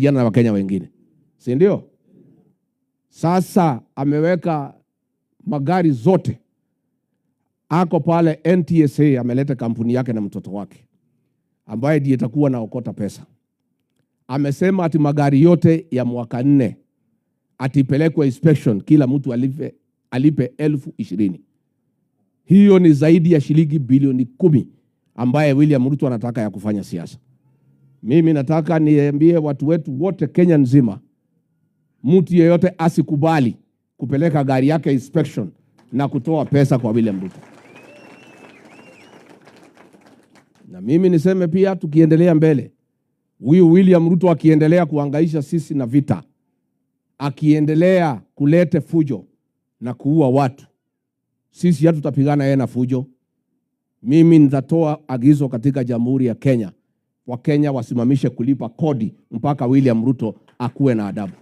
na Wakenya wengine, si ndio? Sasa ameweka magari zote, ako pale NTSA, ameleta kampuni yake na mtoto wake ambaye ndiye itakuwa naokota pesa. Amesema ati magari yote ya mwaka 4 atipelekwe inspection, kila mtu alipe 20,000. Hiyo ni zaidi ya shilingi bilioni 10 ambaye William Ruto anataka ya kufanya siasa. Mimi nataka niambie watu wetu wote Kenya nzima, mtu yeyote asikubali kupeleka gari yake inspection na kutoa pesa kwa William Ruto. Na mimi niseme pia, tukiendelea mbele, huyu William Ruto akiendelea kuhangaisha sisi na vita, akiendelea kulete fujo na kuua watu, sisi hatutapigana yeye na fujo. Mimi nitatoa agizo katika Jamhuri ya Kenya, Wakenya wasimamishe kulipa kodi mpaka William Ruto akuwe na adabu.